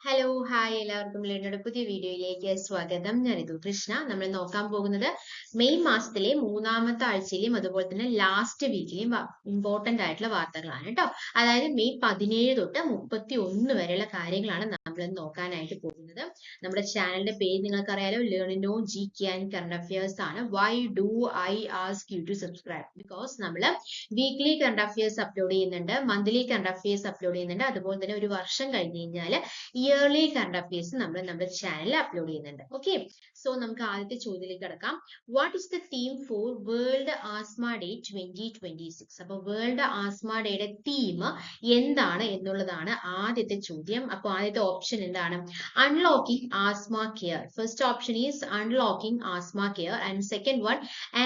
Hello hi എല്ലാവർക്കും ലേണയുടെ പുതിയ വീഡിയോയിലേക്ക് സ്വാഗതം. ഞാൻ ഇതു കൃഷ്ണ. നമ്മൾ നോക്കാൻ പോകുന്നത് മെയ് മാസത്തിലെ മൂന്നാമത്തെ ആഴ്ചയിലെയും അതുപോലെ തന്നെ ലാസ്റ്റ് വീക്കിലെയും ഇമ്പോർട്ടന്റ് ആയിട്ടുള്ള വാർത്തകളാണ് കേട്ടോ. അതായത് മെയ് 17 തൊട്ട് 31 വരെയുള്ള കാര്യങ്ങളാണ് നമ്മൾ നോക്കാനായിട്ട് പോകുന്നത്. നമ്മുടെ ചാനലിന്റെ പേര് നിങ്ങൾക്കറിയാലോ, ലേണിനോ G K and current affairs ആണ്. Why do I ask you to subscribe? Because നമ്മൾ വീക്ക്ലി കറണ്ട് അഫയേഴ്സ് അപ്ലോഡ് ചെയ്യുന്നുണ്ട്, മന്ത്ലി കറണ്ട് അഫയേഴ്സ് അപ്ലോഡ് ചെയ്യുന്നുണ്ട്, അതുപോലെ തന്നെ ഒരു വർഷം കഴിഞ്ഞ് കഴിഞ്ഞാൽ ഇയർലി കറണ്ട് അഫയേഴ്സ് നമ്മൾ നമ്മുടെ ചാനലിൽ അപ്ലോഡ് ചെയ്യുന്നുണ്ട്. ഓക്കെ, സോ നമുക്ക് ആദ്യത്തെ ചോദ്യത്തിലേക്ക് കിടക്കാം. What is the theme for world asthma day 2026? അപ്പൊ വേൾഡ് ആസ്മ ഡേയുടെ തീം എന്താണ് എന്നുള്ളതാണ് ആദ്യത്തെ ചോദ്യം. അപ്പൊ ആദ്യത്തെ ഓപ്ഷൻ എന്താണ്? Unlocking asthma care. First option is unlocking asthma care and second one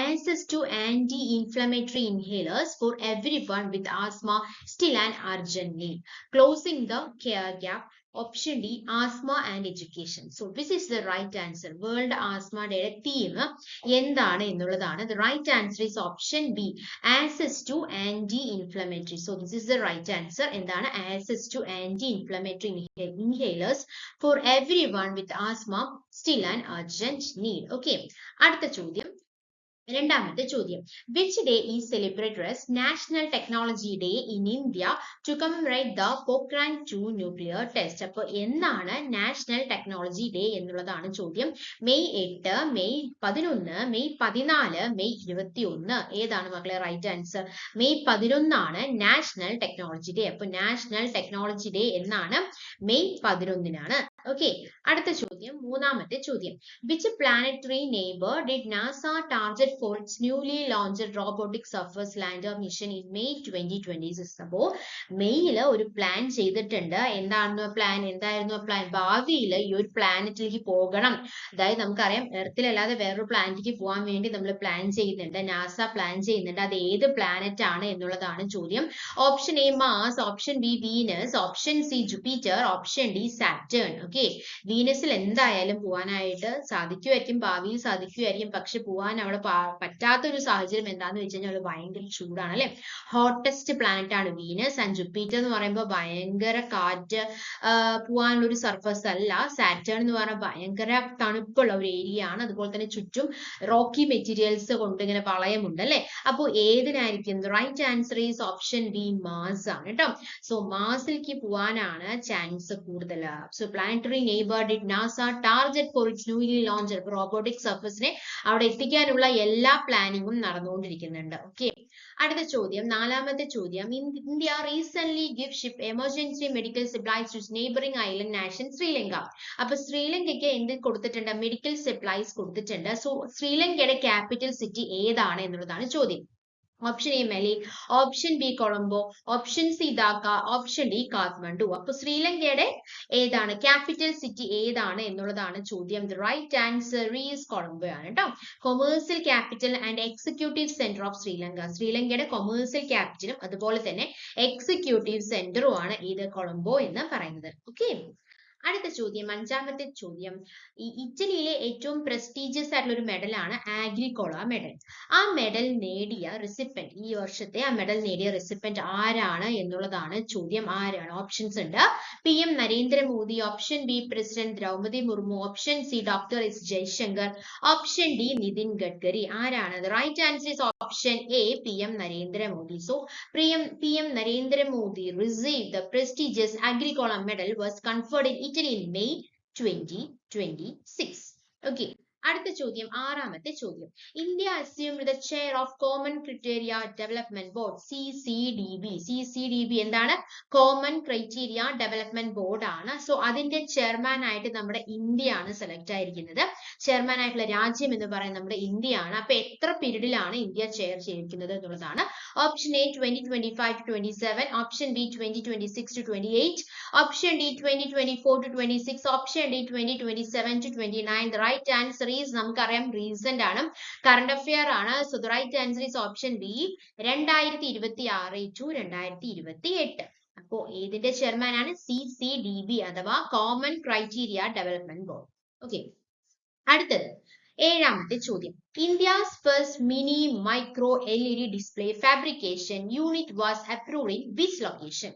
access to anti inflammatory inhalers for everyone with asthma still and urgent need. Closing the care gap. Option D, asthma and education. So this is the right answer. World Asthma Day theme എന്താണ് എന്നുള്ളതാണ്. The right answer is option B, access to anti-inflammatory. So this is the right answer. എന്താണ്? Access to anti-inflammatory inhalers for everyone with asthma still an urgent need. Okay. അടുത്ത ചോദ്യം, രണ്ടാമത്തെ ചോദ്യം. Which day is celebrated as national technology day in India to commemorate the Pokhran 2 nuclear test? അപ്പോൾ എന്നാണ് national technology day എന്നുള്ളതാണ് ചോദ്യം. May 8, May 11, May 14, May 21. ഏതാണ് മക്കളെ റൈറ്റ് ആൻസർ? മെയ് 11 ആണ് നാഷണൽ ടെക്നോളജി ഡേ. അപ്പൊ നാഷണൽ ടെക്നോളജി ഡേ എന്നാണ്? May 11. Okay, അടുത്ത ചോദ്യം, മൂന്നാമത്തെ ചോദ്യം. Which planetary neighbour did NASA target for its newly launched robotic surface lander mission in May 2026? അപ്പോ മെയ്യില് ഒരു പ്ലാൻ ചെയ്തിട്ടുണ്ട്. എന്തായിരുന്നു പ്ലാൻ? ഭാവിയിൽ ഈ ഒരു പ്ലാനറ്റിലേക്ക് പോകണം. അതായത് നമുക്കറിയാം, എർത്തിലല്ലാതെ വേറൊരു പ്ലാനറ്റിലേക്ക് പോകാൻ വേണ്ടി നമ്മൾ പ്ലാൻ ചെയ്യുന്നുണ്ട്, നാസ പ്ലാൻ ചെയ്യുന്നുണ്ട്. അത് ഏത് പ്ലാനറ്റ് ആണ് എന്നുള്ളതാണ് ചോദ്യം. Option A Mars, option B Venus, option C Jupiter, option D Saturn. Okay, വീനസിൽ എന്തായാലും പോകാനായിട്ട് സാധിക്കുമായിരിക്കും, ഭാവിയിൽ സാധിക്കുമായിരിക്കും. പക്ഷെ പോകാൻ അവിടെ പറ്റാത്ത ഒരു സാഹചര്യം എന്താന്ന് വെച്ച് കഴിഞ്ഞാൽ ഭയങ്കര ചൂടാണ് അല്ലെ. ഹോട്ടസ്റ്റ് പ്ലാനറ്റ് ആണ് വീനസ്. ആൻഡ് ജുപ്പിറ്റർ എന്ന് പറയുമ്പോൾ ഭയങ്കര കാറ്റ് പോകാനുള്ള ഒരു സർഫസ് അല്ല. സാറ്റേൺ എന്ന് പറഞ്ഞാൽ ഭയങ്കര തണുപ്പുള്ള ഒരു ഏരിയ ആണ്. അതുപോലെ തന്നെ ചുറ്റും റോക്കി മെറ്റീരിയൽസ് കൊണ്ട് ഇങ്ങനെ വളയമുണ്ട് അല്ലെ. അപ്പൊ ഏതിനായിരിക്കും? Right answer is option B, Mars ആണ് കേട്ടോ. സോ മാസിലേക്ക് പോകാനാണ് ചാൻസ് കൂടുതൽ. So planetary neighbour did NASA target for its newly launched robotic സർഫസിനെ അവിടെ എത്തിക്കാനുള്ള എല്ലാ പ്ലാനിങ്ങും നടന്നുകൊണ്ടിരിക്കുന്നുണ്ട്. ഓക്കെ, അടുത്ത ചോദ്യം, നാലാമത്തെ ചോദ്യം. India recent give ship emergency medical supplies to neighbouring island nation Sri Lanka. അപ്പൊ ശ്രീലങ്കയ്ക്ക് എന്ത് കൊടുത്തിട്ടുണ്ട്? മെഡിക്കൽ സപ്ലൈസ് കൊടുത്തിട്ടുണ്ട്. സോ ശ്രീലങ്കയുടെ ക്യാപിറ്റൽ സിറ്റി ഏതാണ് എന്നുള്ളതാണ് ചോദ്യം. Option A Male, option B Colombo, option C Dhaka, option D Kathmandu. അപ്പൊ ശ്രീലങ്കയുടെ ഏതാണ് ക്യാപിറ്റൽ സിറ്റി ഏതാണ് എന്നുള്ളതാണ് ചോദ്യം. The right answer is Colombo ആണ് കേട്ടോ. Commercial capital and executive centre of Sri Lanka. ശ്രീലങ്കയുടെ കൊമേഴ്സ്യൽ ക്യാപിറ്റലും അതുപോലെ തന്നെ എക്സിക്യൂട്ടീവ് സെന്ററും ആണ് ഇത് കൊളംബോ എന്ന് പറയുന്നത്. ഓക്കെ, അടുത്ത ചോദ്യം, അഞ്ചാമത്തെ ചോദ്യം. ഈ ഇറ്റലിയിലെ ഏറ്റവും പ്രസ്റ്റീജിയസ് ആയിട്ടുള്ള ഒരു മെഡലാണ് ആഗ്രിക്കോള മെഡൽ. ആ മെഡൽ നേടിയ റെസിപ്പന്റ്, ഈ വർഷത്തെ ആ മെഡൽ നേടിയ റെസിപ്പന്റ് ആരാണ് എന്നുള്ളതാണ് ചോദ്യം. ആരാണ്? ഓപ്ഷൻസ് ഉണ്ട്. PM Narendra Modi, option B president Droupadi Murmu, option C doctor S Jaishankar, option D Nitin Gadkari. ആരാണ്? Right answer is option A, PM Narendra Modi. So PM Narendra Modi received the prestigious Agricola medal was conferred in Italy in May 2026. Okay. അടുത്ത ചോദ്യം, ആറാമത്തെ ചോദ്യം. India assumed the chair of Common Criteria Development Board, CCDB. CCDB എന്താണ്? Common Criteria Development Board ആണ്. So അതിന്റെ chairman ആയിട്ട് നമ്മുടെ India ആണ് സെലക്ട് ആയിരിക്കുന്നത്. ചെയർമാൻ ആയിട്ടുള്ള രാജ്യം എന്ന് പറയുന്നത് നമ്മുടെ ഇന്ത്യ ആണ്. അപ്പൊ എത്ര പീരീഡിലാണ് ഇന്ത്യ ചെയർ ചെയ്തിരിക്കുന്നത് എന്നുള്ളതാണ്. Option A 2025 to 27, option B 2026 to 28, option D 2024 to 26, option D 2027 to 29. The right answer is, നമുക്കറിയാം റീസെന്റ് ആണ്, കറണ്ട് അഫെയർ ആണ്. So the right answer is option B, 2026 to 2028. അപ്പോ ഏതിന്റെ ചെയർമാൻ ആണ്? CCDB അഥവാ common criteria development board. Okay, അടുത്തത് ഏഴാമത്തെ ചോദ്യം. India's first mini micro LED display fabrication unit was approved in which location?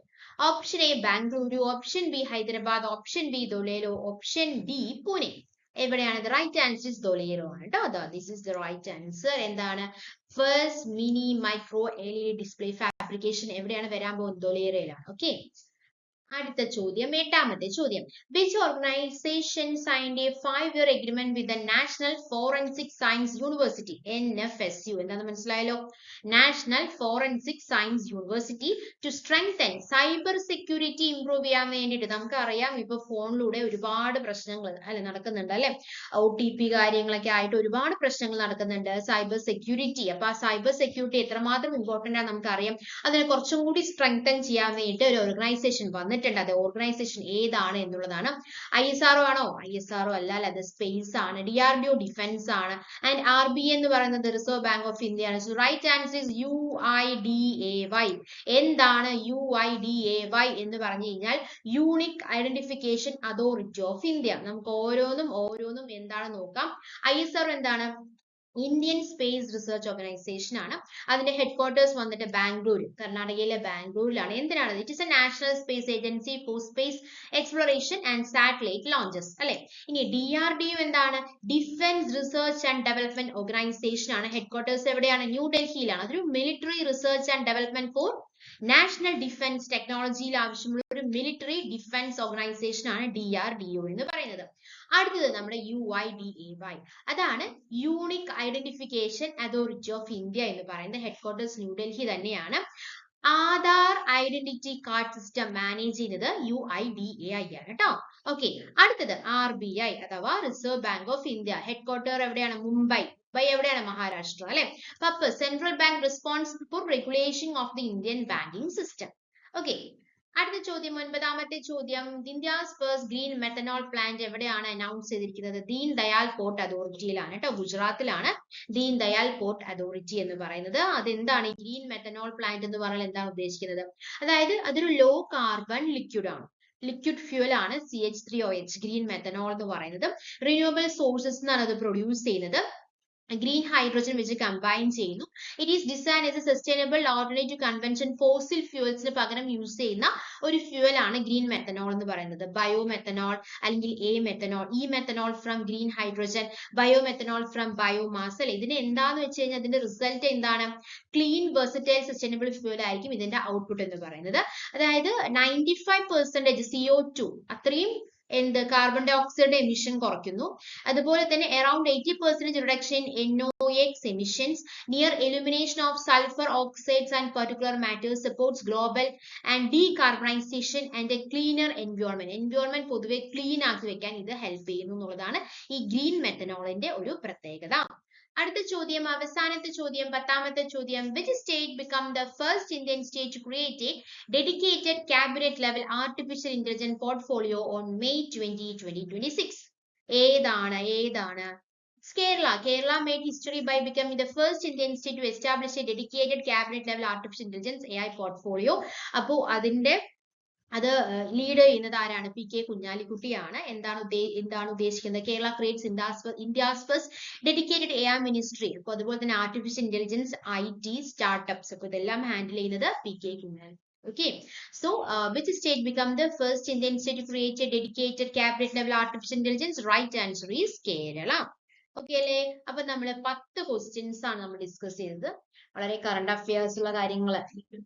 Option A Bengaluru, option B Hyderabad, option B Dholera, option D Pune. എവിടെയാണ് right answer is Dholera ആണ് കേട്ടോ. This is the right answer. എന്താണ് first mini micro LED display fabrication എവിടെയാണ് വരാൻ പോകുന്നത്? ദൊലേരയിലാണ്. Okay, അടുത്ത ചോദ്യം, എട്ടാമത്തെ ചോദ്യം. Which organisation signed a 5-year agreement with the National Forensic Science University NFSU? എന്താന്ന് മനസ്സിലായല്ലോ? National forensic science university to strengthen cyber security improve ചെയ്യാൻ വേണ്ടിയിട്ട്. നമുക്കറിയാം ഇപ്പൊ ഫോണിലൂടെ ഒരുപാട് പ്രശ്നങ്ങൾ അല്ലെ നടക്കുന്നുണ്ട് അല്ലെ, OTP കാര്യങ്ങളൊക്കെ ആയിട്ട് ഒരുപാട് പ്രശ്നങ്ങൾ നടക്കുന്നുണ്ട്, സൈബർ സെക്യൂരിറ്റി. അപ്പൊ ആ സൈബർ സെക്യൂരിറ്റി എത്രമാത്രം ഇമ്പോർട്ടന്റ് ആണ് നമുക്കറിയാം. അതിനെ കുറച്ചും കൂടി സ്ട്രെങ്തൻ ചെയ്യാൻ വേണ്ടിയിട്ട് ഒരു ഓർഗനൈസേഷൻ വന്നിട്ടുണ്ട്. അത് ഓർഗനൈസേഷൻ ഏതാണ് എന്നുള്ളതാണ്. ISRO ആണോ? ISRO അല്ല, അത് സ്പേസ് ആണ്. DRDO ഡിഫൻസ് ആണ്. ആൻഡ് RBI എന്ന് പറയുന്നത് റിസർവ് ബാങ്ക് ഓഫ് ഇന്ത്യ ആണ്. So right answer is UIDAY. എന്താണ് UIDAY എന്ന് പറഞ്ഞു കഴിഞ്ഞാൽ unique identification authority of India. നമുക്ക് ഓരോന്നും എന്താണ് നോക്കാം. ISRO എന്താണ്? ഇന്ത്യൻ സ്പേസ് റിസർച്ച് ഓർഗനൈസേഷൻ ആണ്. അതിന്റെ ഹെഡ്ക്വാർട്ടേഴ്സ് വന്നിട്ട് ബാംഗ്ലൂർ, കർണാടകയിലെ ബാംഗ്ലൂരിലാണ്. എന്തിനാണ്? It is a national space agency for space exploration and satellite launches അല്ലെ. ഇനി DRDO എന്താണ്? Defence research and development organisation ആണ്. ഹെഡ്ക്വാർട്ടേഴ്സ് എവിടെയാണ്? ന്യൂഡൽഹിയിലാണ്. അതൊരു military research and development for national defence ടെക്നോളജിയിൽ ആവശ്യമുള്ള ഒരു മിലിറ്ററി ഡിഫൻസ് ഓർഗനൈസേഷൻ ആണ് DRDO എന്ന് പറയുന്നത്. അടുത്തത് നമ്മുടെ UIDAY, അതാണ് unique identification authority of India എന്ന് പറയുന്നത്. ഹെഡ്ക്വാർട്ടേഴ്സ് ന്യൂഡൽഹി തന്നെയാണ്. Aadhaar identity card system manage ചെയ്യുന്നത് UIDAY ആണ് കേട്ടോ. ഓക്കെ, അടുത്തത് RBI അഥവാ reserve bank of India. Headquarter എവിടെയാണ്? മുംബൈ. എവിടെയാണ്? മഹാരാഷ്ട്ര അല്ലെ. Purpose central bank responsible for regulation of the Indian banking system. Okay, അടുത്ത ചോദ്യം, ഒൻപതാമത്തെ ചോദ്യം. India's first green methanol plant എവിടെയാണ് അനൗൺസ് ചെയ്തിരിക്കുന്നത്? ദീൻ ദയാൽ പോർട്ട് അതോറിറ്റിയിലാണ് കേട്ടോ, ഗുജറാത്തിലാണ് ദീൻ ദയാൽ പോർട്ട് അതോറിറ്റി എന്ന് പറയുന്നത്. അതെന്താണ് ഈ ഗ്രീൻ മെത്തനോൾ പ്ലാന്റ് എന്ന് പറഞ്ഞാൽ എന്താണ് ഉദ്ദേശിക്കുന്നത്? അതായത് അതൊരു ലോ കാർബൺ ലിക്വിഡ് ആണ്, ലിക്വിഡ് ഫ്യൂൽ ആണ് CH3OH, ഗ്രീൻ മെത്തനോൾ എന്ന് പറയുന്നത്. റിന്യൂവബിൾ സോഴ്സസ് നിന്നാണ് അത് പ്രൊഡ്യൂസ് ചെയ്യുന്നത്. ഗ്രീൻ ഹൈഡ്രജൻ വെച്ച് കമ്പൈൻ ചെയ്യുന്നു. It is design as a sustainable alternative convention fossil ഫ്യൂൽസിന് പകരം യൂസ് ചെയ്യുന്ന ഒരു ഫ്യൂൽ ആണ് ഗ്രീൻ മെത്തനോൾ എന്ന് പറയുന്നത്. ബയോ മെത്തനോൾ അല്ലെങ്കിൽ methanol, methanol from green hydrogen, bio methanol from biomass അല്ലെ. ഇതിന് എന്താന്ന് വെച്ച് കഴിഞ്ഞാൽ അതിന്റെ റിസൾട്ട് എന്താണ്? ക്ലീൻ വെർസറ്റൈൽ സസ്റ്റൈനബിൾ ഫ്യൂൽ ആയിരിക്കും ഇതിന്റെ ഔട്ട്പുട്ട് എന്ന് പറയുന്നത്. അതായത് 95% CO2 അത്രയും കാർബൺ ഡൈ ഓക്സൈഡ് എമിഷൻ കുറയ്ക്കുന്നു. അതുപോലെ തന്നെ around 80% reduction in NOx emissions, near elimination of sulphur oxides and particular matters, supports global and decarbonisation and A cleaner environment. Environment പൊതുവെ ക്ലീൻ ആക്കി വെക്കാൻ ഇത് ഹെൽപ്പ് ചെയ്യുന്നു എന്നുള്ളതാണ് ഈ ഗ്രീൻ മെത്തനോളിന്റെ ഒരു പ്രത്യേകത. അടുത്ത ചോദ്യം, അവസാനത്തെ ചോദ്യം, പത്താമത്തെ ചോദ്യം. Which state become the first Indian state to create a dedicated cabinet level artificial intelligence portfolio on May 20, 2026? ഏതാണ്? Kerala made history by becoming the first Indian state to establish a dedicated cabinet level artificial intelligence AI portfolio. അപ്പോ അത് lead ചെയ്യുന്നത് ആരാണ്? PK കുഞ്ഞാലിക്കുട്ടിയാണ്. എന്താണ് ഉദ്ദേശിക്കുന്നത്? Kerala creates India's first dedicated AI ministry. അപ്പൊ അതുപോലെ തന്നെ ആർട്ടിഫിഷ്യൽ ഇന്റലിജൻസ്, IT, സ്റ്റാർട്ടപ്സ്, അപ്പൊ ഇതെല്ലാം ഹാൻഡിൽ ചെയ്യുന്നത് PK Kunjali. Okay, so which state become the first Indian state to create a dedicated cabinet level artificial intelligence? Right answer is Kerala. Okay അല്ലേ? അപ്പൊ നമ്മള് 10 questions ആണ് നമ്മൾ ഡിസ്കസ് ചെയ്തത്. വളരെ കറണ്ട് അഫയേഴ്സ് ഉള്ള കാര്യങ്ങൾ,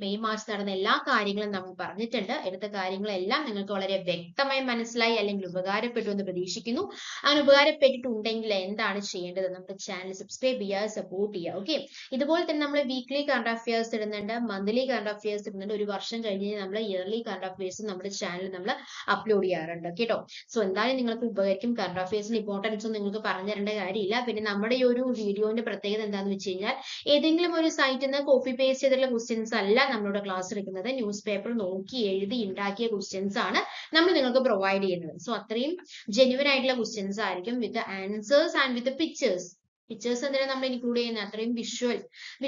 മെയ് മാസം നടന്ന എല്ലാ കാര്യങ്ങളും നമ്മൾ പറഞ്ഞിട്ടുണ്ട്. എടുത്ത കാര്യങ്ങളെല്ലാം നിങ്ങൾക്ക് വളരെ വ്യക്തമായി മനസ്സിലായി അല്ലെങ്കിൽ ഉപകാരപ്പെട്ടു എന്ന് പ്രതീക്ഷിക്കുന്നു. അങ്ങനെ ഉപകാരപ്പെട്ടിട്ടുണ്ടെങ്കിൽ എന്താണ് ചെയ്യേണ്ടത്? നമ്മുടെ ചാനൽ സബ്സ്ക്രൈബ് ചെയ്യുക, സപ്പോർട്ട് ചെയ്യുക. ഓക്കെ, ഇതുപോലെ തന്നെ നമ്മൾ വീക്ക്ലി കറണ്ട് അഫയേഴ്സ് ഇടുന്നുണ്ട്, മന്ത്ലി കറണ്ട് അഫയേഴ്സ് ഇടുന്നുണ്ട്. ഒരു വർഷം കഴിഞ്ഞ് നമ്മൾ ഇയർലി കറണ്ട് അഫയേഴ്സ് നമ്മുടെ ചാനലിൽ നമ്മൾ അപ്ലോഡ് ചെയ്യാറുണ്ട് കേട്ടോ. സോ എന്തായാലും നിങ്ങൾക്ക് ഉപകരിക്കും. കറണ്ട് അഫയേഴ്സിന്റെ ഇമ്പോർട്ടൻസ് ഒന്നും നിങ്ങൾക്ക് പറഞ്ഞു തരേണ്ട കാര്യമില്ല. പിന്നെ നമ്മുടെ ഈ ഒരു വീഡിയോന്റെ പ്രത്യേകത എന്താണെന്ന് വെച്ച് കഴിഞ്ഞാൽ ഏതെങ്കിലും ഒരു സൈറ്റിൽ നിന്ന് കോപ്പി പേസ്റ്റ് ചെയ്തിട്ടുള്ള ക്വസ്റ്റ്യൻസ് അല്ല നമ്മളുടെ ക്ലാസ് എടുക്കുന്നത്. ന്യൂസ് പേപ്പർ നോക്കി എഴുതി ഉണ്ടാക്കിയ ക്വസ്റ്റ്യൻസ് ആണ് നമ്മൾ നിങ്ങൾക്ക് പ്രൊവൈഡ് ചെയ്യുന്നത്. സോ അത്രയും ജെന്യുവൻ ആയിട്ടുള്ള ക്വസ്റ്റ്യൻസ് ആയിരിക്കും, with answers and with pictures. Pictures എന്തിനാണ് നമ്മൾ ഇൻക്ലൂഡ് ചെയ്യുന്നത്? അത്രയും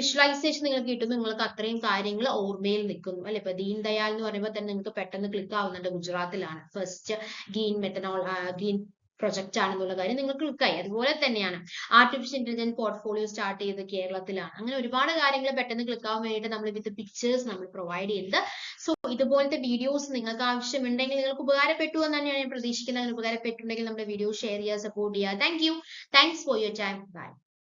വിഷ്വലൈസേഷൻ നിങ്ങൾക്ക് കിട്ടുന്നു, നിങ്ങൾക്ക് അത്രയും കാര്യങ്ങൾ ഓർമ്മയിൽ നിൽക്കുന്നു അല്ലെ. ഇപ്പൊ ദീൻ ദയാൽ എന്ന് പറയുമ്പോൾ തന്നെ നിങ്ങൾക്ക് പെട്ടെന്ന് ക്ലിക്ക് ആവുന്നുണ്ട്. ഗുജറാത്തിലാണ് ഫസ്റ്റ് ഗ്രീൻ പ്രൊജക്റ്റ് ആണെന്നുള്ള കാര്യം നിങ്ങൾക്ക് ക്ലിക്കായി. അതുപോലെ തന്നെയാണ് ആർട്ടിഫിഷ്യൽ ഇന്റലിജൻസ് പോർട്ട്ഫോളിയോ സ്റ്റാർട്ട് ചെയ്തത് കേരളത്തിലാണ്. അങ്ങനെ ഒരുപാട് കാര്യങ്ങൾ പെട്ടെന്ന് ക്ലിക്ക് ആവാൻ വേണ്ടിയിട്ട് നമ്മൾ വിത്ത് പിക്ചേഴ്സ് നമ്മൾ പ്രൊവൈഡ് ചെയ്യുന്നത്. സോ ഇതുപോലത്തെ വീഡിയോസ് നിങ്ങൾക്ക് ആവശ്യമുണ്ടെങ്കിൽ നിങ്ങൾക്ക് ഉപകാരപ്പെട്ടു എന്ന് തന്നെയാണ് ഞാൻ പ്രതീക്ഷിക്കുന്നത്. അങ്ങനെ ഉപകാരപ്പെട്ടുണ്ടെങ്കിൽ നമ്മുടെ വീഡിയോ ഷെയർ ചെയ്യുക, സപ്പോർട്ട് ചെയ്യുക. Thanks for your time. By.